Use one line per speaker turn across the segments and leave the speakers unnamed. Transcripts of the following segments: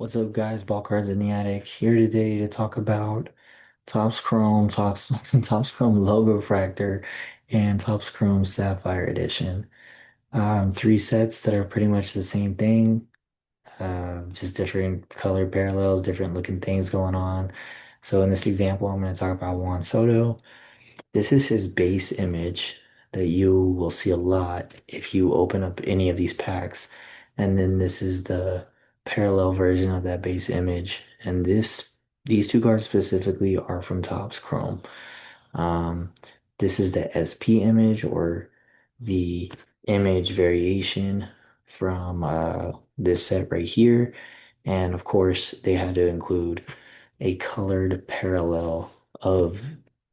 What's up, guys? Ball cards in the attic here today to talk about Topps Chrome, Topps Chrome Logo Fractor, and Topps Chrome Sapphire Edition. Three sets that are pretty much the same thing, just different color parallels, different looking things going on. So in this example, I'm going to talk about Juan Soto. This is his base image that you will see a lot if you open up any of these packs. And then this is the parallel version of that base image. And these two cards specifically are from Topps Chrome. Um, this is the SP image or the image variation from this set right here. And of course, they had to include a colored parallel of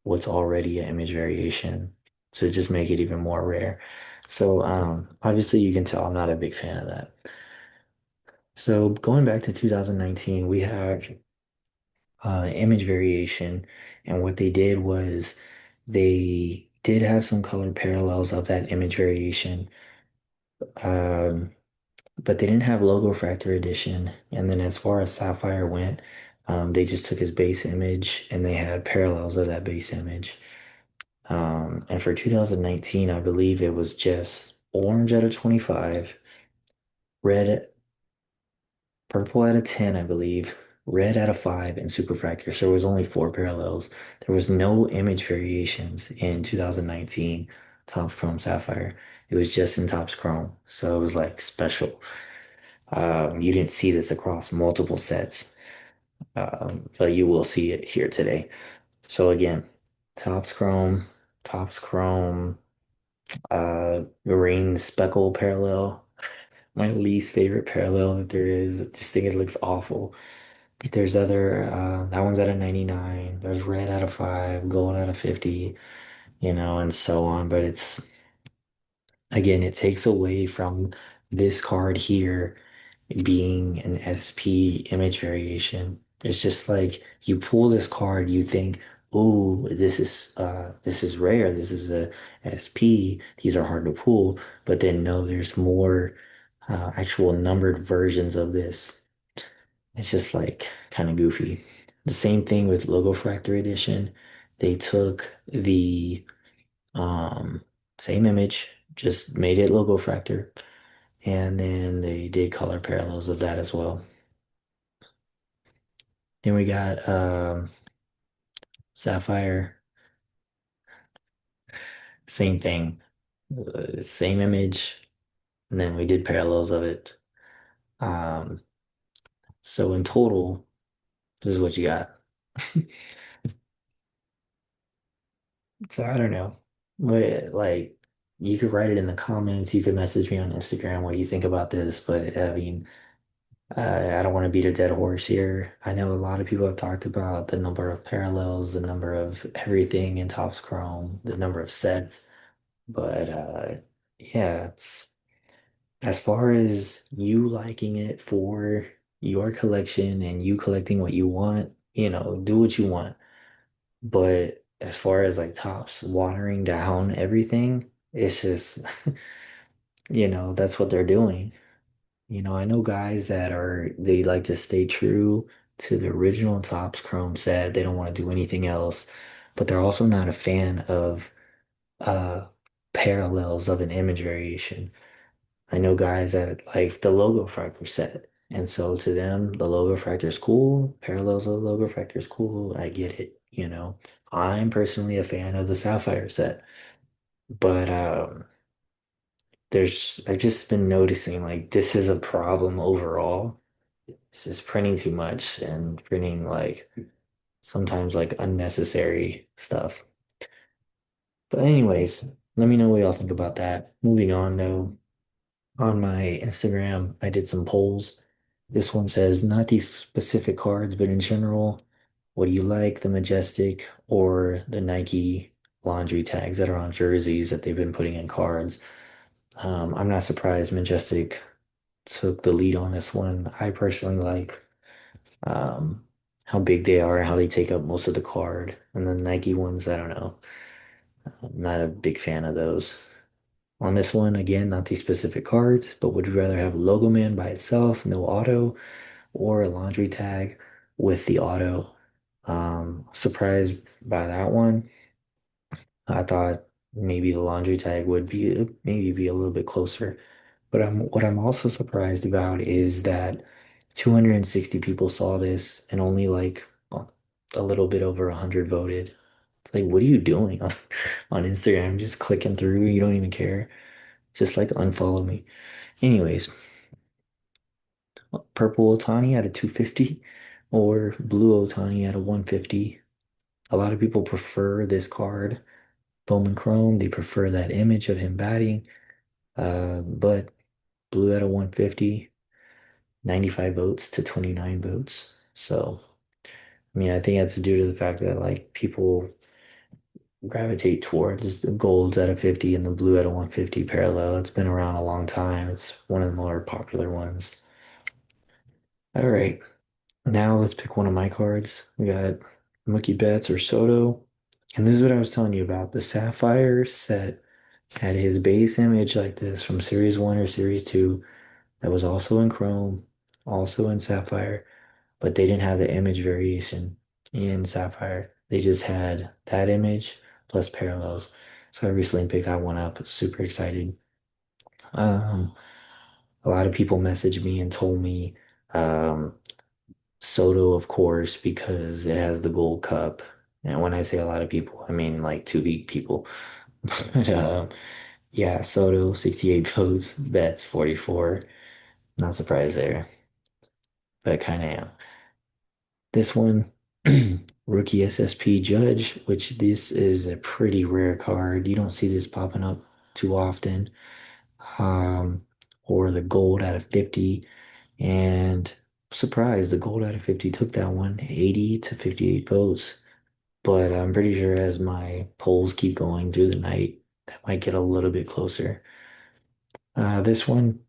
what's already an image variation to just make it even more rare. So obviously you can tell I'm not a big fan of that. So going back to 2019, we have image variation, and what they did was they did have some color parallels of that image variation, um, but they didn't have logo fractor edition. And then as far as Sapphire went, they just took his base image and they had parallels of that base image. And for 2019, I believe it was just orange out of 25, red purple out of 10, I believe, red out of 5, and superfractor. So there was only four parallels. There was no image variations in 2019 Topps Chrome Sapphire. It was just in Topps Chrome. So it was like special. You didn't see this across multiple sets, but you will see it here today. So again, Topps Chrome, Topps Chrome, Marine Speckle parallel. My least favorite parallel that there is. I just think it looks awful. There's other, that one's out of 99. There's red out of 5, gold out of 50, and so on. But again, it takes away from this card here being an SP image variation. It's just like you pull this card, you think, oh, this is rare. This is a SP. These are hard to pull. But then no, there's more actual numbered versions of this. It's just like kind of goofy. The same thing with Logo Fractor Edition. They took the um, same image, just made it Logo Fractor, and then they did color parallels of that as well. Then we got Sapphire, same thing, same image, and then we did parallels of it. Um, so in total, this is what you got. So I don't know. But like you could write it in the comments, you could message me on Instagram what you think about this, but I mean, I don't want to beat a dead horse here. I know a lot of people have talked about the number of parallels, the number of everything in Topps Chrome, the number of sets, but yeah, it's as far as you liking it for your collection and you collecting what you want, do what you want. But as far as like Topps watering down everything, it's just, that's what they're doing. I know guys they like to stay true to the original Topps Chrome set. They don't want to do anything else, but they're also not a fan of uh parallels of an image variation. I know guys that like the logo fractor set. And so to them, the logo fractor is cool. Parallels of the logo fractor is cool. I get it. I'm personally a fan of the Sapphire set, but I've just been noticing like this is a problem overall. It's just printing too much and printing like sometimes like unnecessary stuff. But anyways, let me know what y'all think about that. Moving on though, on my Instagram, I did some polls. This one says not these specific cards, but in general, what do you like, the Majestic or the Nike laundry tags that are on jerseys that they've been putting in cards? I'm not surprised Majestic took the lead on this one. I personally like um, how big they are and how they take up most of the card. And the Nike ones, I don't know. I'm not a big fan of those. On this one, again, not these specific cards, but would you rather have Logo Man by itself, no auto, or a laundry tag with the auto. Surprised by that one. I thought maybe the laundry tag would be maybe be a little bit closer. But what I'm also surprised about is that 260 people saw this and only like a little bit over 100 voted. It's like, what are you doing on Instagram? Just clicking through, you don't even care. Just like unfollow me. Anyways, purple Otani at a 250 or blue Otani at a 150. A lot of people prefer this card, Bowman Chrome. They prefer that image of him batting. But blue at a 150, 95 votes to 29 votes. So, I mean, I think that's due to the fact that like people gravitate towards the golds at a 50 and the blue at a 150 parallel. It's been around a long time. It's one of the more popular ones. All right. Now let's pick one of my cards. We got Mookie Betts or Soto. And this is what I was telling you about. The Sapphire set had his base image like this from Series 1 or Series 2 that was also in Chrome, also in Sapphire, but they didn't have the image variation in Sapphire. They just had that image plus parallels. So I recently picked that one up. Super excited. Um, a lot of people messaged me and told me um, Soto, of course, because it has the gold cup. And when I say a lot of people, I mean like two big people. But yeah, Soto, 68 votes, Betts 44. Not surprised there, but kind of am. This one, rookie SSP Judge, which this is a pretty rare card. You don't see this popping up too often. Um, or the gold out of 50. And surprised, the gold out of 50 took that one, 80 to 58 votes. But I'm pretty sure as my polls keep going through the night, that might get a little bit closer. This one,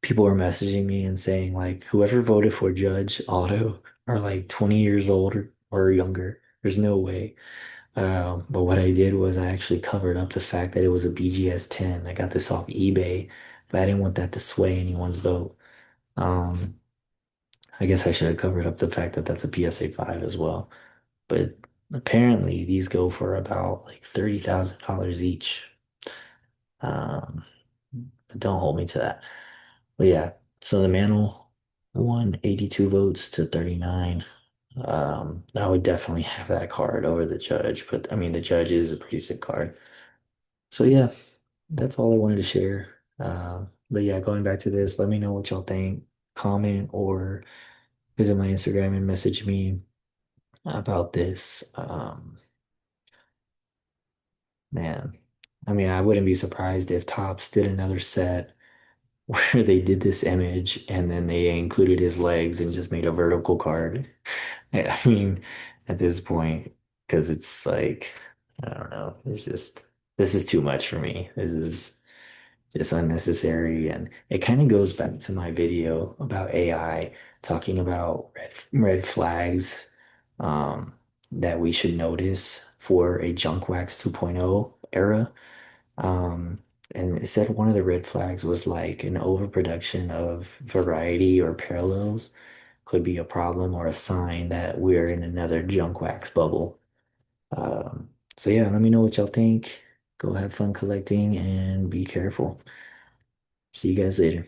people are messaging me and saying like whoever voted for Judge Otto are like 20 years old or younger. There's no way. But what I did was I actually covered up the fact that it was a BGS 10. I got this off eBay, but I didn't want that to sway anyone's vote. Um, I guess I should have covered up the fact that that's a PSA 5 as well. But apparently these go for about like $30,000 each. Um, but don't hold me to that. But yeah, so the Mantle won 82 votes to 39. I would definitely have that card over the Judge, but I mean the Judge is a pretty sick card. So yeah, that's all I wanted to share. But yeah, going back to this, let me know what y'all think. Comment or visit my Instagram and message me about this. Man, I mean, I wouldn't be surprised if Topps did another set where they did this image and then they included his legs and just made a vertical card. I mean, at this point, because it's like, I don't know, it's just, this is too much for me. This is just unnecessary. And it kind of goes back to my video about AI, talking about red flags that we should notice for a junk wax 2.0 era. Um, and it said one of the red flags was like an overproduction of variety or parallels could be a problem or a sign that we're in another junk wax bubble. So yeah, let me know what y'all think. Go have fun collecting and be careful. See you guys later.